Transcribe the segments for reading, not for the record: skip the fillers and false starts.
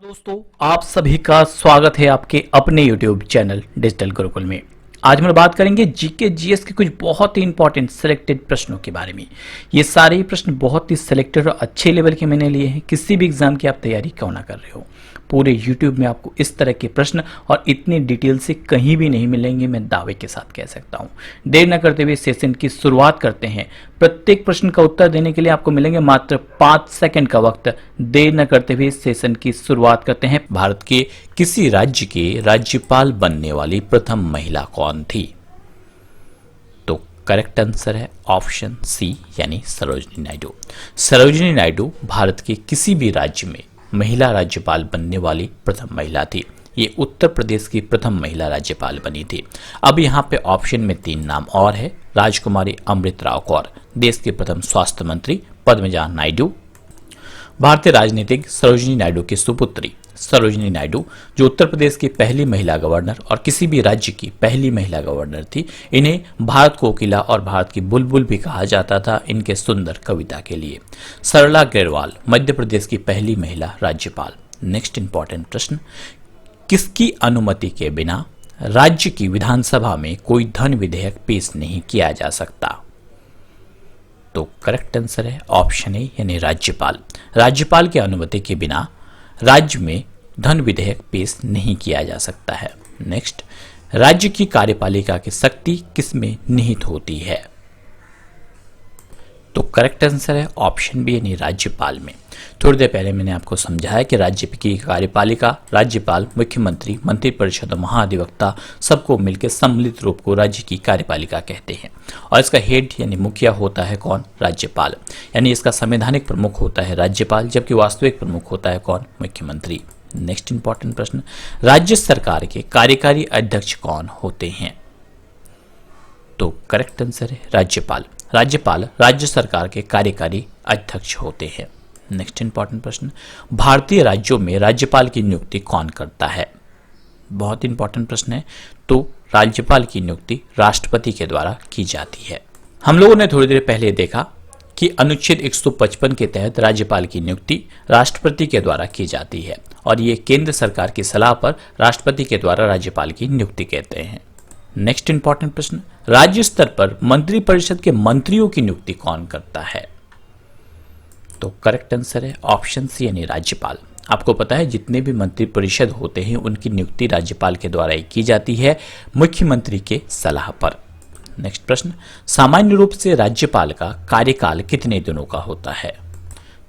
दोस्तों, आप सभी का स्वागत है आपके अपने YouTube चैनल डिजिटल गुरुकुल में। आज हम बात करेंगे जीके जीएस के कुछ बहुत ही इंपॉर्टेंट सिलेक्टेड प्रश्नों के बारे में। ये सारे ही प्रश्न बहुत ही सिलेक्टेड और अच्छे लेवल के मैंने लिए हैं। किसी भी एग्जाम की आप तैयारी क्यों ना कर रहे हो, पूरे YouTube में आपको इस तरह के प्रश्न और इतनी डिटेल से कहीं भी नहीं मिलेंगे, मैं दावे के साथ कह सकता हूँ। देर न करते हुए सेशन की शुरुआत करते हैं। प्रत्येक प्रश्न का उत्तर देने के लिए आपको मिलेंगे मात्र 5 सेकंड का वक्त। देर न करते हुए सेशन की शुरुआत करते हैं। भारत के किसी राज्य के राज्यपाल बनने वाली प्रथम महिला कौन थी? तो करेक्ट आंसर है ऑप्शन सी यानी सरोजिनी नायडू। सरोजिनी नायडू भारत के किसी भी राज्य में महिला राज्यपाल बनने वाली प्रथम महिला थी। ये उत्तर प्रदेश की प्रथम महिला राज्यपाल बनी थी। अब यहाँ पे ऑप्शन में 3 नाम और है। राजकुमारी अमृतराव कौर, देश के प्रथम स्वास्थ्य मंत्री पद्मजा नायडू, भारतीय राजनीतिक सरोजिनी नायडू की सुपुत्री सरोजिनी नायडू, जो उत्तर प्रदेश की पहली महिला गवर्नर और किसी भी राज्य की पहली महिला गवर्नर थी। इन्हें भारत कोकिला और भारत की बुलबुल भी कहा जाता था इनके सुंदर कविता के लिए। सरला ग्रेवाल, मध्य प्रदेश की पहली महिला राज्यपाल। नेक्स्ट इंपॉर्टेंट प्रश्न, किसकी अनुमति के बिना राज्य की विधानसभा में कोई धन विधेयक पेश नहीं किया जा सकता? तो करेक्ट आंसर है ऑप्शन ए यानी राज्यपाल। राज्यपाल की अनुमति के बिना राज्य में धन विधेयक पेश नहीं किया जा सकता है। नेक्स्ट, राज्य की कार्यपालिका की शक्ति किसमें निहित होती है? तो करेक्ट आंसर है ऑप्शन बी यानी राज्यपाल में। थोड़ी देर पहले मैंने आपको समझाया कि राज्य की कार्यपालिका राज्यपाल, मुख्यमंत्री, मंत्रिपरिषद और महाधिवक्ता सबको मिलकर सम्मिलित रूप को राज्य की कार्यपालिका कहते हैं। और इसका हेड यानी मुखिया होता है कौन? राज्यपाल। यानी इसका संवैधानिक प्रमुख होता है राज्यपाल, जबकि वास्तविक प्रमुख होता है कौन? मुख्यमंत्री। नेक्स्ट इंपॉर्टेंट प्रश्न, राज्य सरकार के कार्यकारी अध्यक्ष कौन होते हैं? तो करेक्ट आंसर है राज्यपाल। राज्यपाल राज्य सरकार के कार्यकारी अध्यक्ष होते हैं। नेक्स्ट इंपॉर्टेंट प्रश्न, भारतीय राज्यों में राज्यपाल की नियुक्ति कौन करता है? बहुत इंपॉर्टेंट प्रश्न है। तो राज्यपाल की नियुक्ति राष्ट्रपति के द्वारा की जाती है। हम लोगों ने थोड़ी देर पहले देखा कि अनुच्छेद 155 के तहत राज्यपाल की नियुक्ति राष्ट्रपति के द्वारा की जाती है और ये केंद्र सरकार की सलाह पर राष्ट्रपति के द्वारा राज्यपाल की नियुक्ति कहते हैं। नेक्स्ट इंपॉर्टेंट प्रश्न, राज्य स्तर पर मंत्रिपरिषद के मंत्रियों की नियुक्ति कौन करता है? तो करेक्ट आंसर है ऑप्शन सी यानी राज्यपाल। आपको पता है जितने भी मंत्रिपरिषद होते हैं उनकी नियुक्ति राज्यपाल के द्वारा ही की जाती है, मुख्यमंत्री के सलाह पर। नेक्स्ट प्रश्न, सामान्य रूप से राज्यपाल का कार्यकाल कितने दिनों का होता है?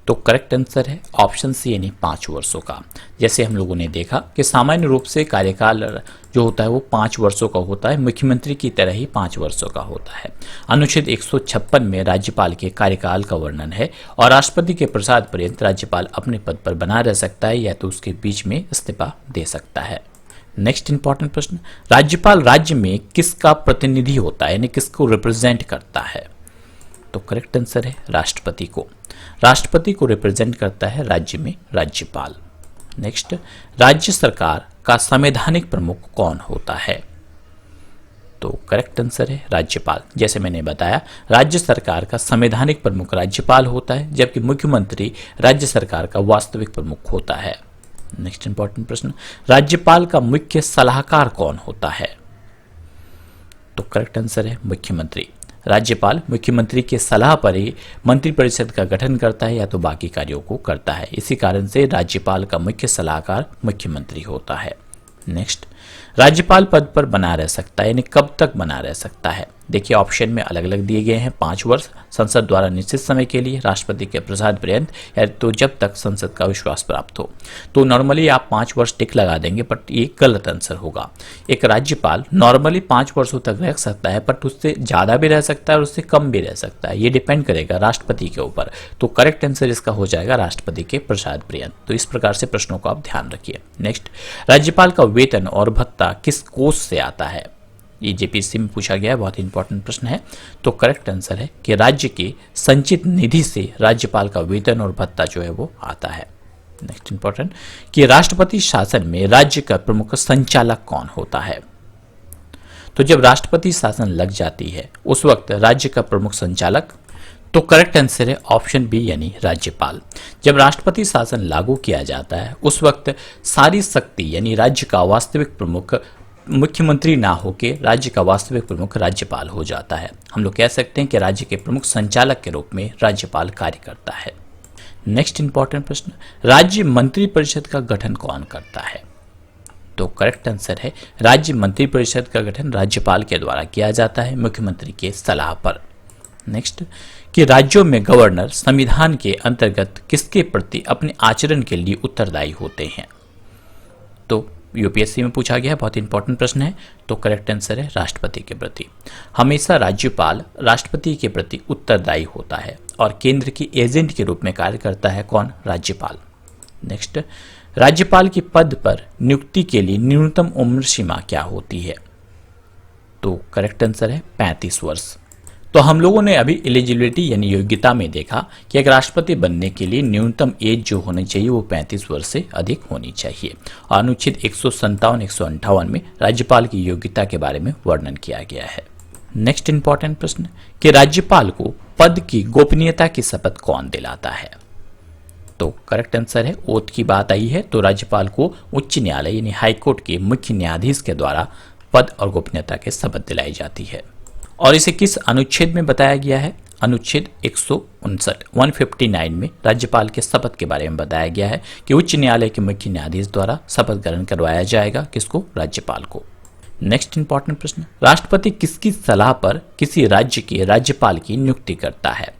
तो करेक्ट आंसर है ऑप्शन सी यानी 5 वर्षों का। जैसे हम लोगों ने देखा कि सामान्य रूप से कार्यकाल जो होता है वो 5 वर्षों का होता है, मुख्यमंत्री की तरह ही 5 वर्षों का होता है। अनुच्छेद 156 में राज्यपाल के कार्यकाल का वर्णन है और राष्ट्रपति के प्रसाद पर्यंत राज्यपाल अपने पद पर बना रह सकता है या तो उसके बीच में इस्तीफा दे सकता है। नेक्स्ट इंपॉर्टेंट प्रश्न, राज्यपाल राज्य में किसका प्रतिनिधि होता है यानी किसको रिप्रेजेंट करता है? तो करेक्ट आंसर है राष्ट्रपति को। राष्ट्रपति को रिप्रेजेंट करता है राज्य में राज्यपाल। नेक्स्ट, राज्य सरकार का संवैधानिक प्रमुख कौन होता है? तो करेक्ट आंसर है राज्यपाल। जैसे मैंने बताया, राज्य सरकार का संवैधानिक प्रमुख राज्यपाल होता है, जबकि मुख्यमंत्री राज्य सरकार का वास्तविक प्रमुख होता है। नेक्स्ट इंपॉर्टेंट प्रश्न, राज्यपाल का मुख्य सलाहकार कौन होता है? तो करेक्ट आंसर है मुख्यमंत्री। राज्यपाल मुख्यमंत्री के सलाह पर ही मंत्रिपरिषद का गठन करता है या तो बाकी कार्यों को करता है। इसी कारण से राज्यपाल का मुख्य सलाहकार मुख्यमंत्री होता है। नेक्स्ट, राज्यपाल पद पर बना रह सकता है यानी कब तक बना रह सकता है? देखिए ऑप्शन में अलग अलग दिए गए हैं। 5 वर्ष, संसद द्वारा निश्चित समय के लिए, राष्ट्रपति के प्रसाद पर्यंत, या तो जब तक संसद का विश्वास प्राप्त हो। तो नॉर्मली आप 5 वर्ष टिक लगा देंगे, बट ये गलत आंसर होगा। एक राज्यपाल नॉर्मली 5 वर्षों तक रह सकता है, बट उससे ज़्यादा भी रह सकता है और उससे कम भी रह सकता है। ये डिपेंड करेगा राष्ट्रपति के ऊपर। तो करेक्ट आंसर इसका हो जाएगा राष्ट्रपति के प्रसाद पर्यंत। तो इस प्रकार से प्रश्नों को आप ध्यान रखिए। नेक्स्ट, राज्यपाल का वेतन और भत्ता किस कोष से आता है? ये जेपीएससी में पूछा गया है, बहुत इंपॉर्टेंट प्रश्न है। तो करेक्ट आंसर है कि राज्य के संचित निधि से राज्यपाल का वेतन और भत्ता जो है वो आता है। नेक्स्ट इंपॉर्टेंट, कि राष्ट्रपति शासन में राज्य का प्रमुख संचालक कौन होता है? तो जब राष्ट्रपति शासन लग जाती है उस वक्त राज्य का प्रमुख संचालक तो करेक्ट आंसर है ऑप्शन बी यानी राज्यपाल। जब राष्ट्रपति शासन लागू किया जाता है उस वक्त सारी शक्ति यानी राज्य का वास्तविक प्रमुख मुख्यमंत्री ना होकर राज्य का वास्तविक प्रमुख राज्यपाल हो जाता है। हम लोग कह सकते हैं कि राज्य के प्रमुख संचालक के रूप में राज्यपाल कार्य करता है। नेक्स्ट इंपॉर्टेंट प्रश्न, राज्य मंत्रिपरिषद का गठन कौन करता है? तो करेक्ट आंसर है राज्य मंत्रिपरिषद का गठन राज्यपाल के द्वारा किया जाता है मुख्यमंत्री के सलाह पर। नेक्स्ट, कि राज्यों में गवर्नर संविधान के अंतर्गत किसके प्रति अपने आचरण के लिए उत्तरदायी होते हैं? तो यूपीएससी में पूछा गया है, बहुत इंपॉर्टेंट प्रश्न है। तो करेक्ट आंसर है राष्ट्रपति के प्रति। हमेशा राज्यपाल राष्ट्रपति के प्रति उत्तरदायी होता है और केंद्र की एजेंट के रूप में कार्य करता है कौन? राज्यपाल। नेक्स्ट, राज्यपाल के पद पर नियुक्ति के लिए न्यूनतम उम्र सीमा क्या होती है? तो करेक्ट आंसर है 35 वर्ष। तो हम लोगों ने अभी एलिजिबिलिटी यानी योग्यता में देखा कि एक राष्ट्रपति बनने के लिए न्यूनतम एज जो होनी चाहिए वो 35 वर्ष से अधिक होनी चाहिए। और अनुच्छेद 157-158 में राज्यपाल की योग्यता के बारे में वर्णन किया गया है। नेक्स्ट इंपॉर्टेंट प्रश्न, कि राज्यपाल को पद की गोपनीयता की शपथ कौन दिलाता है? तो करेक्ट आंसर है ओथ की बात आई है तो राज्यपाल को उच्च न्यायालय यानी हाईकोर्ट के मुख्य न्यायाधीश के द्वारा पद और गोपनीयता की शपथ दिलाई जाती है। और इसे किस अनुच्छेद में बताया गया है? अनुच्छेद 159 में राज्यपाल के शपथ के बारे में बताया गया है कि उच्च न्यायालय के मुख्य न्यायाधीश द्वारा शपथ ग्रहण करवाया जाएगा। किसको? राज्यपाल को। नेक्स्ट इंपॉर्टेंट प्रश्न, राष्ट्रपति किसकी सलाह पर किसी राज्य के राज्यपाल की नियुक्ति करता है?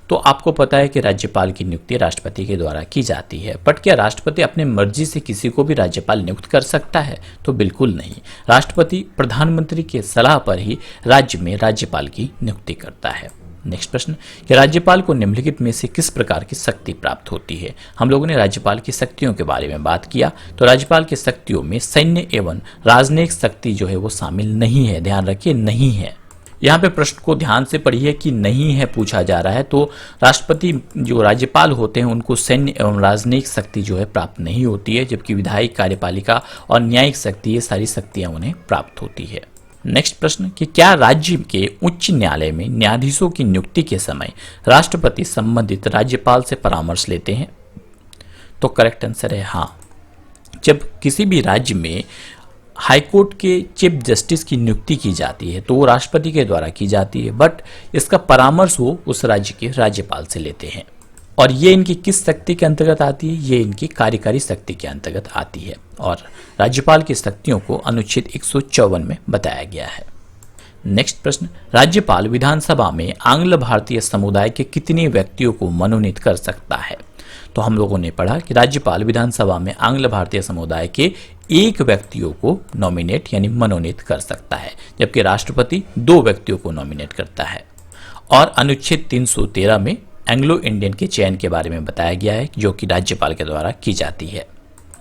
तो आपको पता है कि राज्यपाल की नियुक्ति राष्ट्रपति के द्वारा की जाती है, बट क्या राष्ट्रपति अपने मर्जी से किसी को भी राज्यपाल नियुक्त कर सकता है? तो बिल्कुल नहीं। राष्ट्रपति प्रधानमंत्री के सलाह पर ही राज्य में राज्यपाल की नियुक्ति करता है। नेक्स्ट प्रश्न, कि राज्यपाल को निम्नलिखित में से किस प्रकार की शक्ति प्राप्त होती है? हम लोगों ने राज्यपाल की शक्तियों के बारे में बात किया तो राज्यपाल की शक्तियों में सैन्य एवं राजनयिक शक्ति जो है वो शामिल नहीं है। ध्यान रखिए, नहीं है। यहाँ पे प्रश्न को ध्यान से पढ़िए कि नहीं है पूछा जा रहा है। तो राष्ट्रपति जो राज्यपाल होते हैं उनको सैन्य एवं राजनयिक शक्ति जो है प्राप्त नहीं होती है, जबकि विधायिक, कार्यपालिका और न्यायिक शक्ति ये सारी शक्तियां उन्हें प्राप्त होती है। नेक्स्ट प्रश्न, कि क्या राज्य के उच्च न्यायालय में न्यायाधीशों की नियुक्ति के समय राष्ट्रपति संबंधित राज्यपाल से परामर्श लेते हैं? तो करेक्ट आंसर है हाँ। जब किसी भी राज्य में हाईकोर्ट के चीफ जस्टिस की नियुक्ति की जाती है तो वो राष्ट्रपति के द्वारा की जाती है, बट इसका परामर्श वो उस राज्य के राज्यपाल से लेते हैं। और ये इनकी किस शक्ति के अंतर्गत आती है? ये इनकी कार्यकारी शक्ति के अंतर्गत आती है। और राज्यपाल की शक्तियों को अनुच्छेद 154 में बताया गया है। नेक्स्ट प्रश्न, राज्यपाल विधानसभा में आंग्ल भारतीय समुदाय के कितने व्यक्तियों को मनोनीत कर सकता है? तो हम लोगों ने पढ़ा कि राज्यपाल विधानसभा में आंग्ल भारतीय समुदाय के एक व्यक्तियों को नॉमिनेट यानी मनोनीत कर सकता है, जबकि राष्ट्रपति 2 व्यक्तियों को नॉमिनेट करता है। और अनुच्छेद 313 में एंग्लो इंडियन के चयन के बारे में बताया गया है जो कि राज्यपाल के द्वारा की जाती है।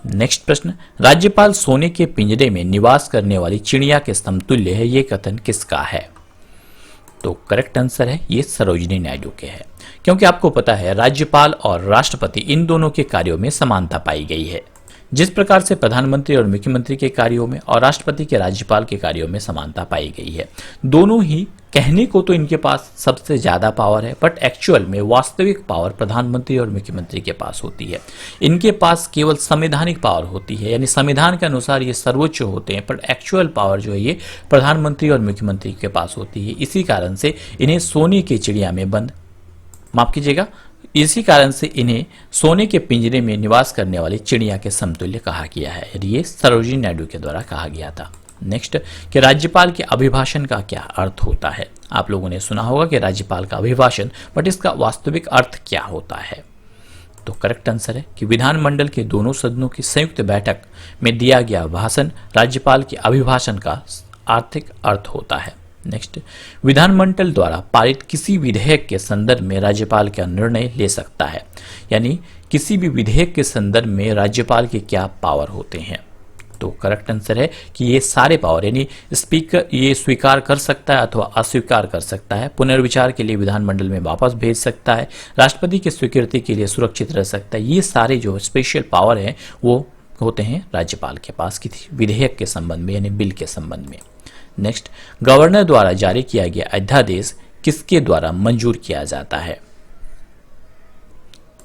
नेक्स्ट प्रश्न, राज्यपाल सोने के पिंजरे में निवास करने वाली चिड़िया के समतुल्य है, ये कथन किसका है? तो करेक्ट आंसर है ये सरोजिनी नायडू के है, क्योंकि आपको पता है राज्यपाल और राष्ट्रपति इन दोनों के कार्यों में समानता पाई गई है। जिस प्रकार से प्रधानमंत्री और मुख्यमंत्री के कार्यों में और राष्ट्रपति के राज्यपाल के कार्यों में समानता पाई गई है। दोनों ही कहने को तो इनके पास सबसे ज्यादा पावर है, बट एक्चुअल में वास्तविक पावर प्रधानमंत्री और मुख्यमंत्री के पास होती है। इनके पास केवल संवैधानिक पावर होती है, यानी संविधान के अनुसार ये सर्वोच्च होते हैं, पर एक्चुअल पावर जो है ये प्रधानमंत्री और मुख्यमंत्री के पास होती है। इसी कारण से इन्हें सोने की चिड़िया में बंद, माफ कीजिएगा, इसी कारण से इन्हें सोने के पिंजरे में निवास करने वाली चिड़िया के समतुल्य कहा गया है। ये सरोजिनी नायडू के द्वारा कहा गया था। नेक्स्ट, कि राज्यपाल के अभिभाषण का क्या अर्थ होता है? आप लोगों ने सुना होगा कि राज्यपाल का अभिभाषण, बट इसका वास्तविक अर्थ क्या होता है? तो करेक्ट आंसर है कि विधानमंडल के दोनों सदनों की संयुक्त बैठक में दिया गया भाषण राज्यपाल के अभिभाषण का आर्थिक अर्थ होता है। नेक्स्ट, विधानमंडल द्वारा पारित किसी विधेयक के संदर्भ में राज्यपाल क्या निर्णय ले सकता है? यानी किसी भी विधेयक के संदर्भ में राज्यपाल के क्या पावर होते हैं? तो करेक्ट आंसर है कि ये सारे पावर, यानी स्पीकर ये स्वीकार कर सकता है अथवा अस्वीकार कर सकता है, पुनर्विचार के लिए विधानमंडल में वापस भेज सकता है, राष्ट्रपति की स्वीकृति के लिए सुरक्षित रह सकता है। ये सारे जो स्पेशल पावर हैं वो होते हैं राज्यपाल के पास किसी विधेयक के संबंध में यानी बिल के संबंध में। नेक्स्ट, गवर्नर द्वारा जारी किया गया अध्यादेश किसके द्वारा मंजूर किया जाता है?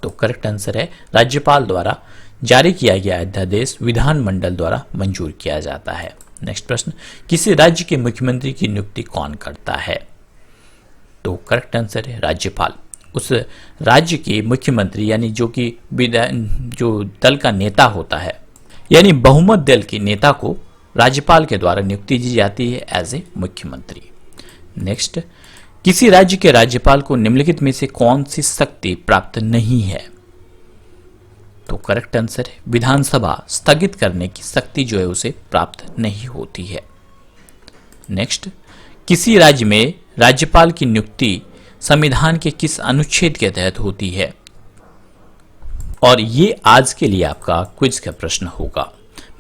तो करेक्ट आंसर है राज्यपाल द्वारा जारी किया गया अध्यादेश विधानमंडल द्वारा मंजूर किया जाता है। नेक्स्ट प्रश्न, किसी राज्य के मुख्यमंत्री की नियुक्ति कौन करता है? तो करेक्ट आंसर है राज्यपाल। उस राज्य के मुख्यमंत्री यानी जो दल का नेता होता है, यानी बहुमत दल के नेता को राज्यपाल के द्वारा नियुक्ति दी जाती है एज ए मुख्यमंत्री। नेक्स्ट, किसी राज्य के राज्यपाल को निम्नलिखित में से कौन सी शक्ति प्राप्त नहीं है? तो करेक्ट आंसर है विधानसभा स्थगित करने की शक्ति जो है उसे प्राप्त नहीं होती है। नेक्स्ट, किसी राज्य में राज्यपाल की नियुक्ति संविधान के किस अनुच्छेद के तहत होती है? और ये आज के लिए आपका क्विज का प्रश्न होगा।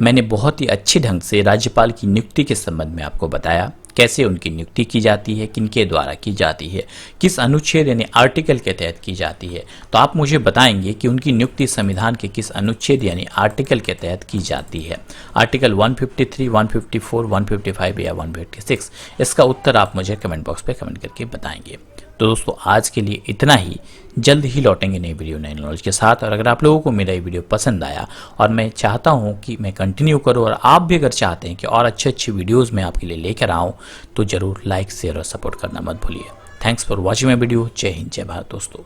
मैंने बहुत ही अच्छे ढंग से राज्यपाल की नियुक्ति के संबंध में आपको बताया, कैसे उनकी नियुक्ति की जाती है, किनके द्वारा की जाती है, किस अनुच्छेद यानी आर्टिकल के तहत की जाती है। तो आप मुझे बताएंगे कि उनकी नियुक्ति संविधान के किस अनुच्छेद यानी आर्टिकल के तहत की जाती है। आर्टिकल 153, 154, 155 या 156? इसका उत्तर आप मुझे कमेंट बॉक्स पे कमेंट करके बताएंगे। तो दोस्तों आज के लिए इतना ही, जल्द ही लौटेंगे नई वीडियो नई नॉलेज के साथ। और अगर आप लोगों को मेरा ये वीडियो पसंद आया और मैं चाहता हूँ कि मैं कंटिन्यू करूँ और आप भी अगर चाहते हैं कि और अच्छे अच्छे वीडियोज़ मैं आपके लिए लेकर आऊँ तो ज़रूर लाइक शेयर और सपोर्ट करना मत भूलिए। Thanks for watching my video. जय हिंद जय भारत दोस्तों।